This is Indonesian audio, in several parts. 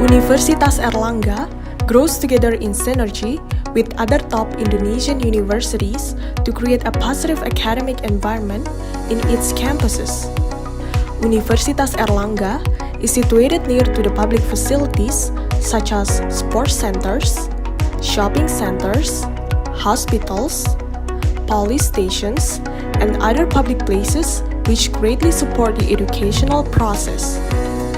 Universitas Airlangga grows together in synergy with other top Indonesian universities to create a positive academic environment in its campuses. Universitas Airlangga is situated near to the public facilities such as sports centers, shopping centers, hospitals, police stations, and other public places which greatly support the educational process.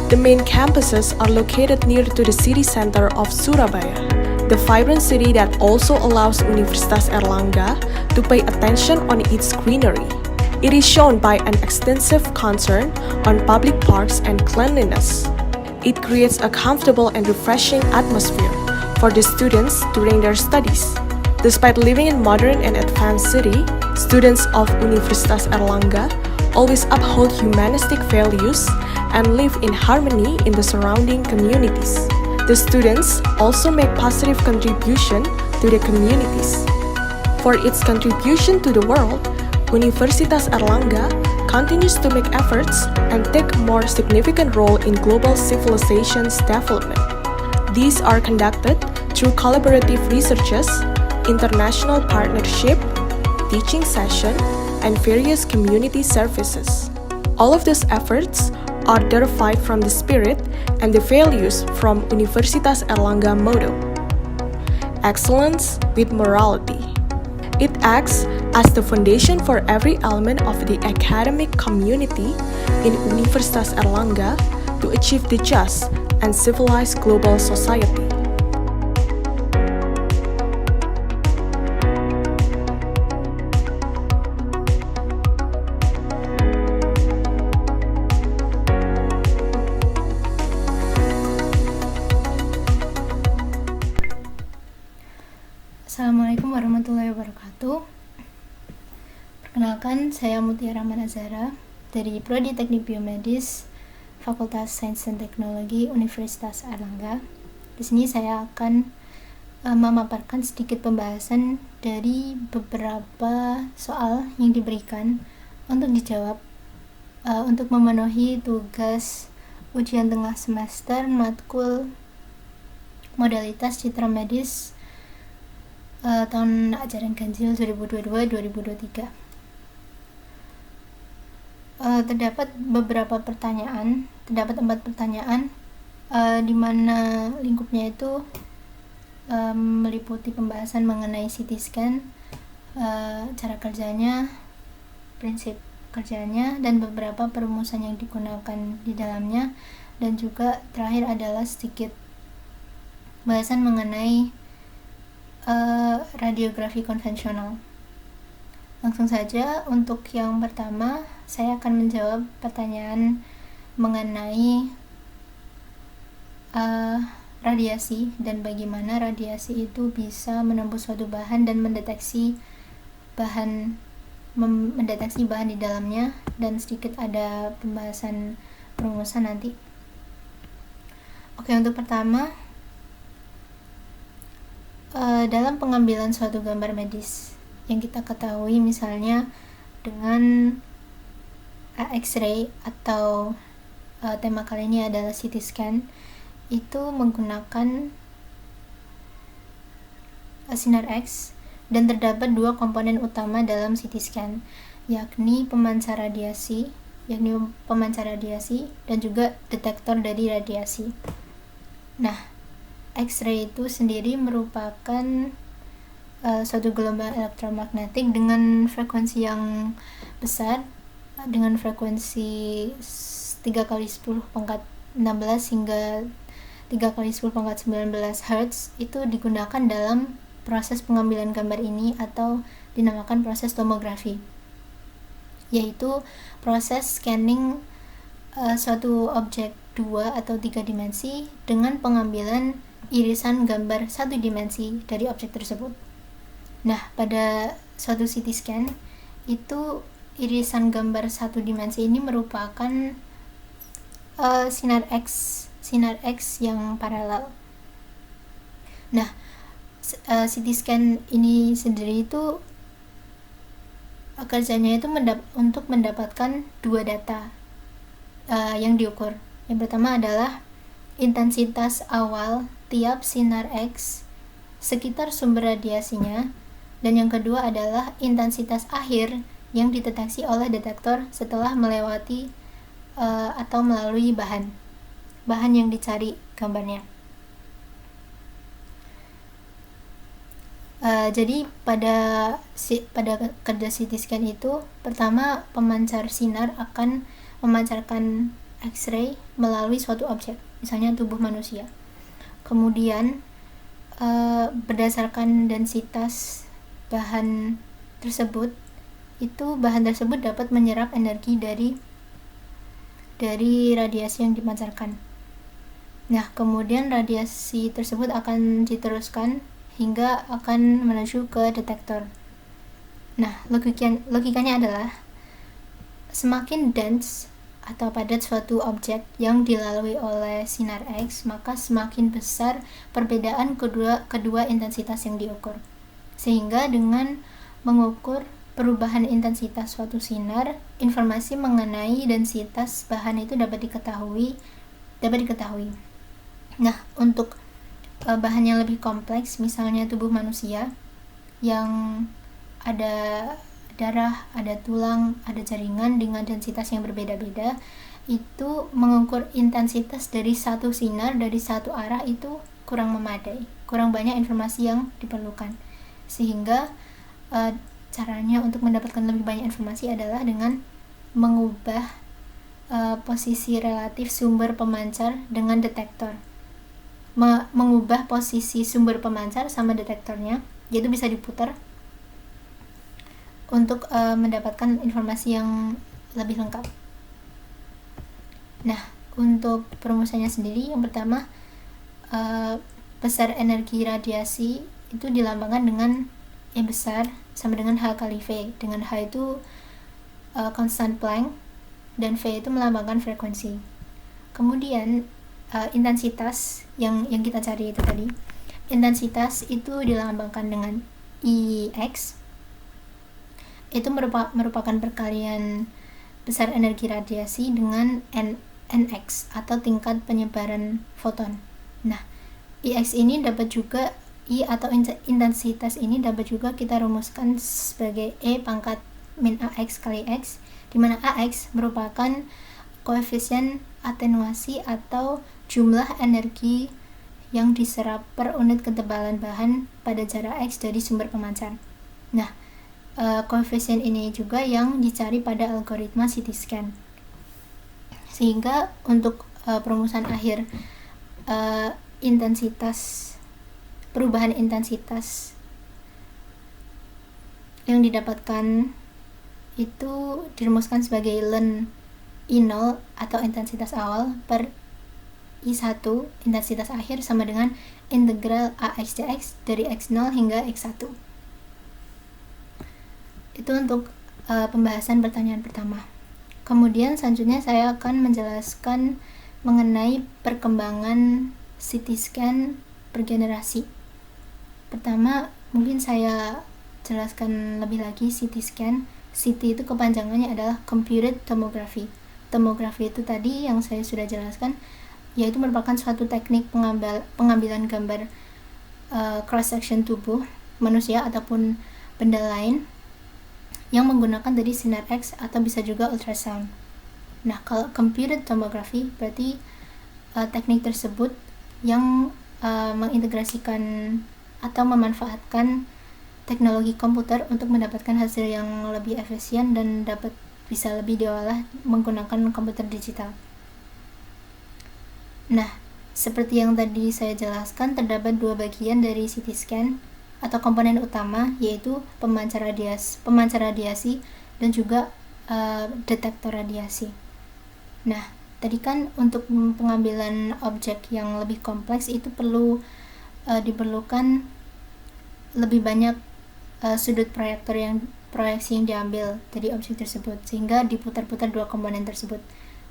The main campuses are located near to the city center of Surabaya, the vibrant city that also allows Universitas Airlangga to pay attention on its greenery. It is shown by an extensive concern on public parks and cleanliness. It creates a comfortable and refreshing atmosphere for the students during their studies. Despite living in modern and advanced city, students of Universitas Airlangga always uphold humanistic values and live in harmony in the surrounding communities. The students also make positive contribution to the communities. For its contribution to the world, Universitas Airlangga continues to make efforts and take a more significant role in global civilization's development. These are conducted through collaborative researches, international partnership, teaching session, and various community services. All of these efforts are derived from the spirit and the values from Universitas Airlangga motto, excellence with morality. It acts as the foundation for every element of the academic community in Universitas Airlangga to achieve the just and civilized global society. Assalamualaikum warahmatullahi wabarakatuh. Perkenalkan, saya Mutiara Manazara dari Prodi Teknik Biomedis Fakultas Sains dan Teknologi Universitas Airlangga. Di sini saya akan memaparkan sedikit pembahasan dari beberapa soal yang diberikan untuk dijawab untuk memenuhi tugas ujian tengah semester matkul modalitas citra medis tahun ajaran ganjil 2022-2023. Terdapat 4 pertanyaan di mana lingkupnya itu meliputi pembahasan mengenai CT scan, cara kerjanya, prinsip kerjanya, dan beberapa perumusan yang digunakan di dalamnya, dan juga terakhir adalah sedikit bahasan mengenai radiografi konvensional. Langsung saja, untuk yang pertama, saya akan menjawab pertanyaan mengenai radiasi dan bagaimana radiasi itu bisa menembus suatu bahan dan mendeteksi bahan di dalamnya, dan sedikit ada pembahasan perumusan nanti. Oke, untuk pertama, dalam pengambilan suatu gambar medis yang kita ketahui, misalnya dengan X-ray atau tema kali ini adalah CT scan, itu menggunakan sinar X, dan terdapat 2 komponen utama dalam CT scan, yakni pemancar radiasi dan juga detektor dari radiasi. Nah, X-ray itu sendiri merupakan suatu gelombang elektromagnetik dengan frekuensi yang besar, dengan frekuensi 3x10⁻16 hingga 3x10⁻19 Hz. Itu digunakan dalam proses pengambilan gambar ini, atau dinamakan proses tomografi, yaitu proses scanning suatu objek 2 atau 3 dimensi dengan pengambilan irisan gambar 1 dimensi dari objek tersebut. Nah, pada suatu CT scan itu irisan gambar 1 dimensi ini merupakan sinar X yang paralel. Nah, CT scan ini sendiri itu kerjanya itu untuk mendapatkan 2 data yang diukur. Yang pertama adalah intensitas awal tiap sinar X sekitar sumber radiasinya, dan yang kedua adalah intensitas akhir yang dideteksi oleh detektor setelah melewati atau melalui bahan yang dicari gambarnya. Jadi pada kerja CT scan itu, pertama pemancar sinar akan memancarkan X-ray melalui suatu objek, misalnya tubuh manusia. Kemudian berdasarkan densitas bahan tersebut, bahan tersebut dapat menyerap energi dari radiasi yang dipancarkan. Nah, kemudian radiasi tersebut akan diteruskan hingga akan menuju ke detektor. Nah, logikanya adalah semakin dense atau padat suatu objek yang dilalui oleh sinar X, maka semakin besar perbedaan kedua intensitas yang diukur. Sehingga dengan mengukur perubahan intensitas suatu sinar, informasi mengenai densitas bahan itu dapat diketahui. Nah, untuk bahan yang lebih kompleks, misalnya tubuh manusia yang ada darah, ada tulang, ada jaringan dengan densitas yang berbeda-beda, itu mengukur intensitas dari satu sinar dari satu arah itu kurang memadai, kurang banyak informasi yang diperlukan. Sehingga caranya untuk mendapatkan lebih banyak informasi adalah dengan mengubah posisi relatif sumber pemancar dengan detektor. Mengubah posisi sumber pemancar sama detektornya, yaitu bisa diputar untuk mendapatkan informasi yang lebih lengkap. Nah, untuk perumusannya sendiri, yang pertama, besar energi radiasi itu dilambangkan dengan E besar sama dengan H kali V, dengan H itu konstan Planck dan V itu melambangkan frekuensi. Kemudian intensitas yang kita cari itu tadi, intensitas itu dilambangkan dengan IX, itu merupakan perkalian besar energi radiasi dengan NX atau tingkat penyebaran foton. Nah, IX ini dapat juga atau intensitas ini dapat juga kita rumuskan sebagai E pangkat min AX kali X, di mana AX merupakan koefisien atenuasi atau jumlah energi yang diserap per unit ketebalan bahan pada jarak X dari sumber pemancar. Nah, koefisien ini juga yang dicari pada algoritma CT scan. Sehingga untuk perumusan akhir, perubahan intensitas yang didapatkan itu dirumuskan sebagai ln I0 atau intensitas awal per I1 intensitas akhir sama dengan integral AX dx dari X0 hingga X1. Itu untuk pembahasan pertanyaan pertama. Kemudian selanjutnya saya akan menjelaskan mengenai perkembangan CT scan per generasi. Pertama, mungkin saya jelaskan lebih lagi CT scan. CT itu kepanjangannya adalah Computed Tomography. Tomografi itu tadi yang saya sudah jelaskan, yaitu merupakan suatu teknik pengambilan gambar cross section tubuh manusia ataupun benda lain yang menggunakan tadi sinar X atau bisa juga ultrasound. Nah, kalau computed tomography berarti teknik tersebut yang mengintegrasikan atau memanfaatkan teknologi komputer untuk mendapatkan hasil yang lebih efisien dan dapat bisa lebih diolah menggunakan komputer digital. Nah, seperti yang tadi saya jelaskan, terdapat dua bagian dari CT scan atau komponen utama, yaitu pemancar radiasi dan juga detektor radiasi. Nah, tadi kan untuk pengambilan objek yang lebih kompleks itu diperlukan lebih banyak sudut proyeksi yang diambil dari objek tersebut, sehingga diputar-putar dua komponen tersebut.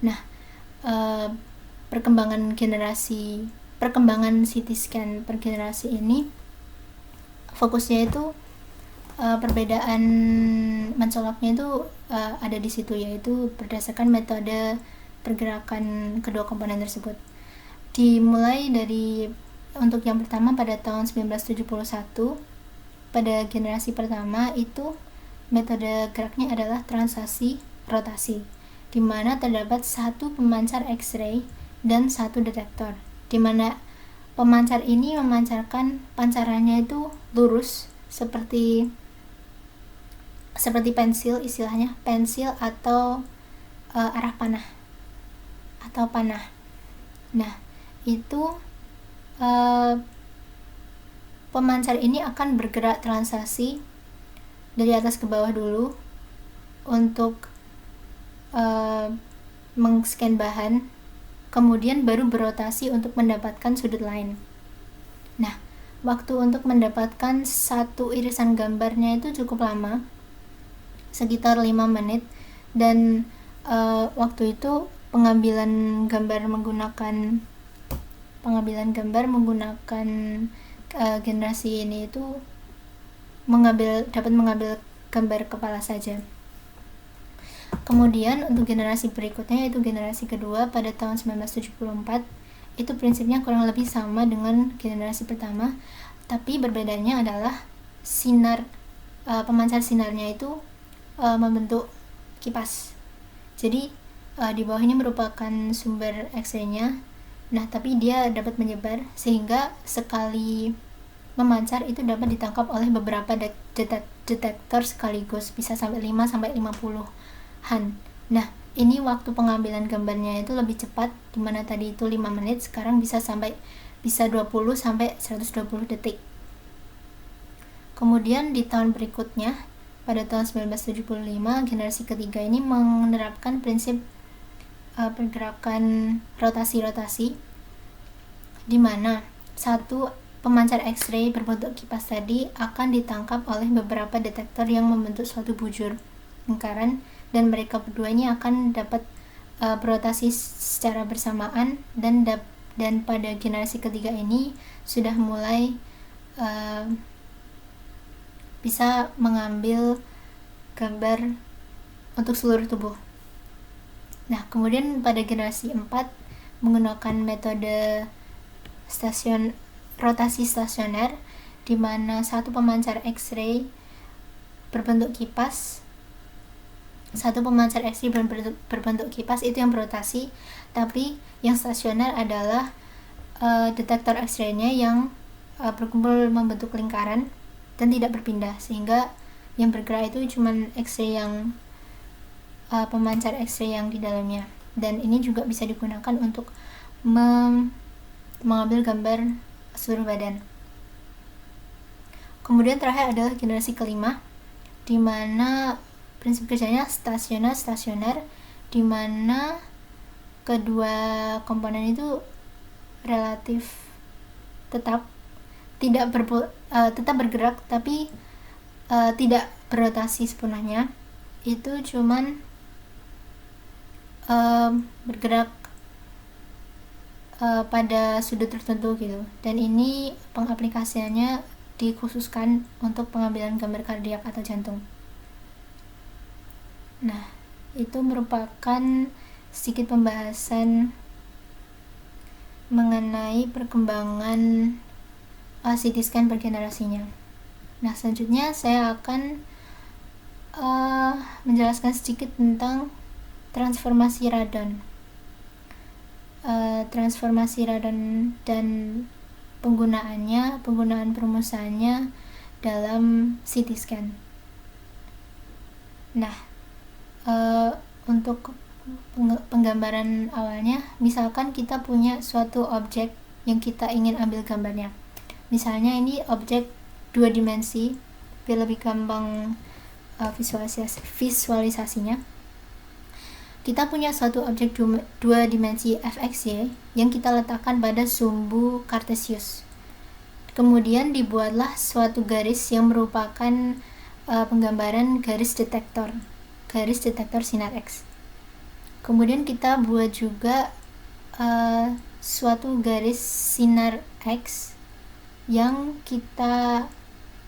Nah, perkembangan CT scan per generasi ini fokusnya itu perbedaan mencoloknya itu ada di situ, yaitu berdasarkan metode pergerakan kedua komponen tersebut. Dimulai dari untuk yang pertama pada tahun 1971, pada generasi pertama itu metode geraknya adalah translasi rotasi, di mana terdapat satu pemancar X-ray dan satu detektor, di mana pemancar ini memancarkan pancarannya itu lurus seperti pensil, istilahnya pensil atau arah panah atau panah. Nah, itu pemancar ini akan bergerak translasi dari atas ke bawah dulu untuk meng-scan bahan, kemudian baru berotasi untuk mendapatkan sudut lain. Nah, waktu untuk mendapatkan satu irisan gambarnya itu cukup lama, sekitar 5 menit, dan waktu itu pengambilan gambar menggunakan generasi ini itu dapat mengambil gambar kepala saja. Kemudian untuk generasi berikutnya, yaitu generasi kedua pada tahun 1974, itu prinsipnya kurang lebih sama dengan generasi pertama, tapi berbedanya adalah pemancar sinarnya itu membentuk kipas. Jadi di bawah ini merupakan sumber X-ray-nya, nah tapi dia dapat menyebar sehingga sekali memancar itu dapat ditangkap oleh beberapa detektor sekaligus, bisa sampai 5-50-an. Nah, ini waktu pengambilan gambarnya itu lebih cepat, dimana tadi itu 5 menit, sekarang bisa 20-120 detik. Kemudian di tahun berikutnya, pada tahun 1975, generasi ketiga ini menerapkan prinsip pergerakan rotasi-rotasi, di mana satu pemancar X-ray berbentuk kipas tadi akan ditangkap oleh beberapa detektor yang membentuk suatu bujur lingkaran, dan mereka berdua ini akan dapat berotasi secara bersamaan, dan pada generasi ketiga ini sudah mulai bisa mengambil gambar untuk seluruh tubuh. Nah, kemudian pada generasi 4 menggunakan metode rotasi stasioner, di mana satu pemancar X-ray berbentuk kipas itu yang berotasi, tapi yang stasioner adalah detektor X-ray-nya yang berkumpul membentuk lingkaran dan tidak berpindah, sehingga yang bergerak itu cuma X-ray yang pemancar X-ray yang di dalamnya, dan ini juga bisa digunakan untuk mengambil gambar seluruh badan. Kemudian terakhir adalah generasi kelima, di mana prinsip kerjanya stasioner, di mana kedua komponen itu relatif tetap bergerak, tapi tidak berotasi sepenuhnya. Itu cuman bergerak pada sudut tertentu gitu, dan ini pengaplikasiannya dikhususkan untuk pengambilan gambar kardiak atau jantung. Nah, itu merupakan sedikit pembahasan mengenai perkembangan CT scan per generasinya. Nah, selanjutnya saya akan menjelaskan sedikit tentang transformasi radon. Transformasi radon dan penggunaan perumusannya dalam CT scan. Nah, untuk penggambaran awalnya, misalkan kita punya suatu objek yang kita ingin ambil gambarnya. Misalnya ini objek 2 dimensi, biar lebih gampang visualisasinya. Kita punya suatu objek 2 dimensi fxy yang kita letakkan pada sumbu kartesius. Kemudian dibuatlah suatu garis yang merupakan penggambaran garis detektor sinar X. Kemudian kita buat juga suatu garis sinar X yang kita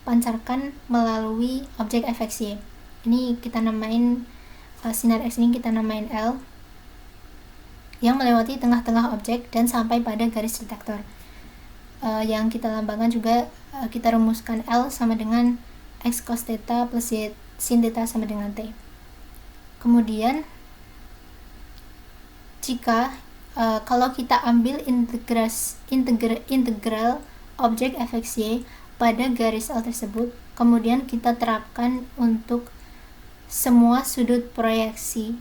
pancarkan melalui objek fxy. Ini kita namain sinar X ini kita namain L. yang melewati tengah-tengah objek dan sampai pada garis detektor. Yang kita lambangkan juga kita rumuskan L sama dengan X cos theta plus Y sin theta sama dengan T. Kemudian jika kalau kita ambil integral objek fxy pada garis L tersebut, kemudian kita terapkan untuk semua sudut proyeksi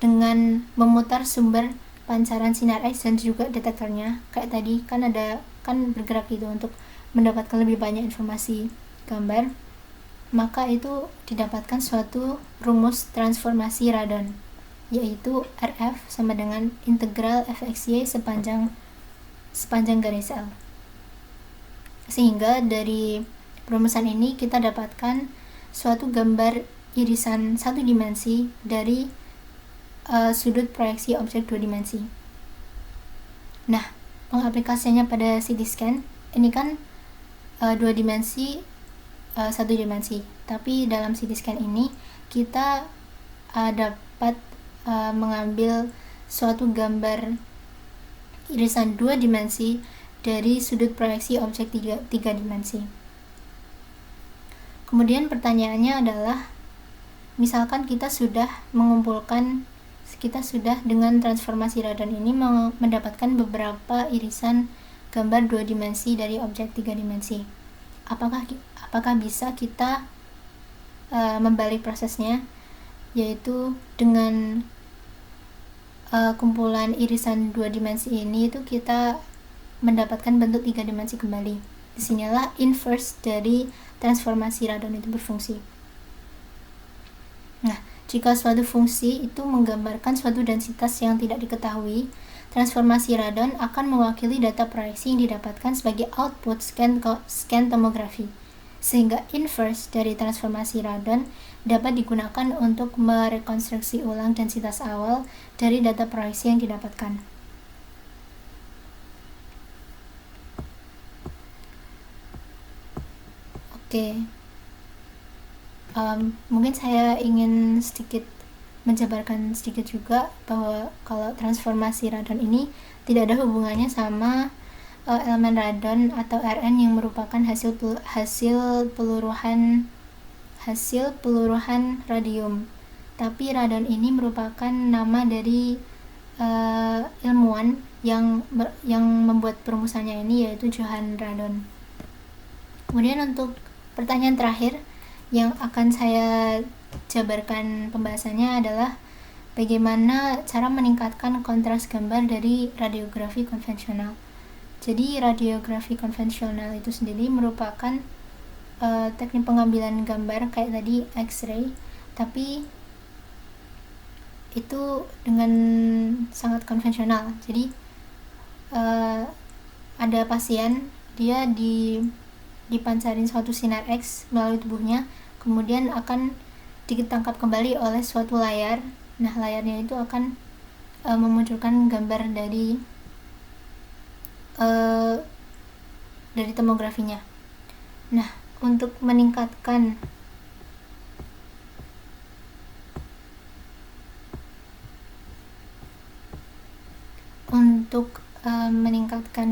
dengan memutar sumber pancaran sinar X dan juga detektornya. Kayak tadi kan bergerak itu untuk mendapatkan lebih banyak informasi gambar, maka itu didapatkan suatu rumus transformasi radon, yaitu RF sama dengan integral fxy sepanjang garis L. Sehingga dari perumusan ini kita dapatkan suatu gambar irisan satu dimensi dari sudut proyeksi objek dua dimensi. Nah, pengaplikasiannya pada CT scan ini kan dua dimensi, satu dimensi, tapi dalam CT scan ini kita dapat mengambil suatu gambar irisan dua dimensi dari sudut proyeksi objek tiga dimensi. Kemudian pertanyaannya adalah, misalkan kita sudah dengan transformasi radon ini mendapatkan beberapa irisan gambar dua dimensi dari objek tiga dimensi. Apakah bisa kita membalik prosesnya, yaitu dengan kumpulan irisan dua dimensi ini itu kita mendapatkan bentuk tiga dimensi kembali. Disinilah inverse dari transformasi radon itu berfungsi. Nah, jika suatu fungsi itu menggambarkan suatu densitas yang tidak diketahui, transformasi radon akan mewakili data proyeksi yang didapatkan sebagai output scan tomografi, sehingga inverse dari transformasi radon dapat digunakan untuk merekonstruksi ulang densitas awal dari data proyeksi yang didapatkan. Oke. Mungkin saya ingin sedikit menjabarkan sedikit juga bahwa kalau transformasi radon ini tidak ada hubungannya sama elemen radon atau Rn yang merupakan hasil peluruhan radium. Tapi radon ini merupakan nama dari ilmuwan yang membuat perumusannya ini, yaitu Johann Radon. Kemudian untuk pertanyaan terakhir yang akan saya jabarkan pembahasannya adalah bagaimana cara meningkatkan kontras gambar dari radiografi konvensional. Jadi radiografi konvensional itu sendiri merupakan teknik pengambilan gambar kayak tadi X-ray, tapi itu dengan sangat konvensional. Jadi ada pasien, dia dipancarin suatu sinar X melalui tubuhnya, kemudian akan ditangkap kembali oleh suatu layar. Nah, layarnya itu akan memunculkan gambar dari tomografinya. Nah, untuk meningkatkan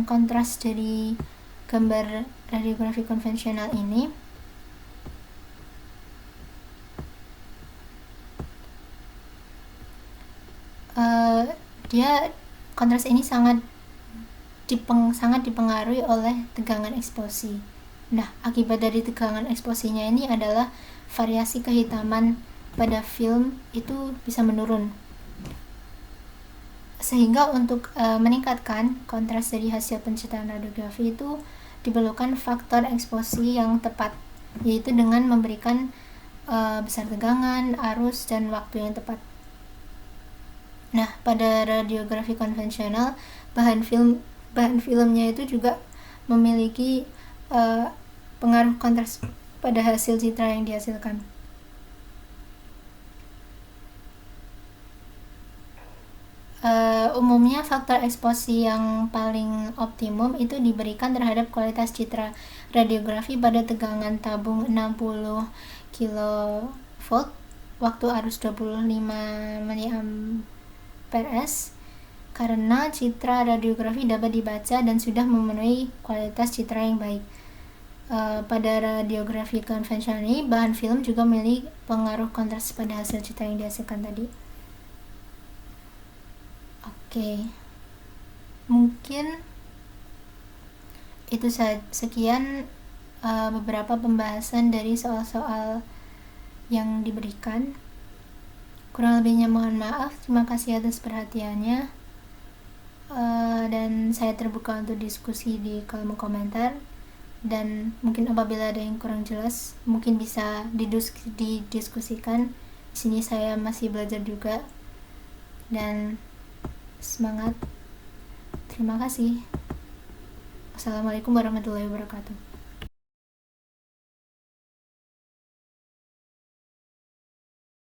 kontras dari gambar radiografi konvensional ini, kontras ini sangat dipengaruhi oleh tegangan eksposi. Nah, akibat dari tegangan eksposinya ini adalah variasi kehitaman pada film itu bisa menurun. Sehingga untuk meningkatkan kontras dari hasil penciptaan radiografi itu diperlukan faktor eksposi yang tepat, yaitu dengan memberikan besar tegangan, arus, dan waktu yang tepat. Nah, pada radiografi konvensional, bahan filmnya itu juga memiliki pengaruh kontras pada hasil citra yang dihasilkan. Umumnya faktor eksposi yang paling optimum itu diberikan terhadap kualitas citra radiografi pada tegangan tabung 60 kV waktu arus 25 mA karena citra radiografi dapat dibaca dan sudah memenuhi kualitas citra yang baik. Pada radiografi konvensional ini, bahan film juga memiliki pengaruh kontras pada hasil citra yang dihasilkan tadi. Oke, mungkin itu sekian beberapa pembahasan dari soal-soal yang diberikan. Kurang lebihnya mohon maaf. Terima kasih atas perhatiannya, dan saya terbuka untuk diskusi di kolom komentar. Dan mungkin apabila ada yang kurang jelas, mungkin bisa didiskusikan. Di sini saya masih belajar juga, dan semangat. Terima kasih. Assalamualaikum warahmatullahi wabarakatuh.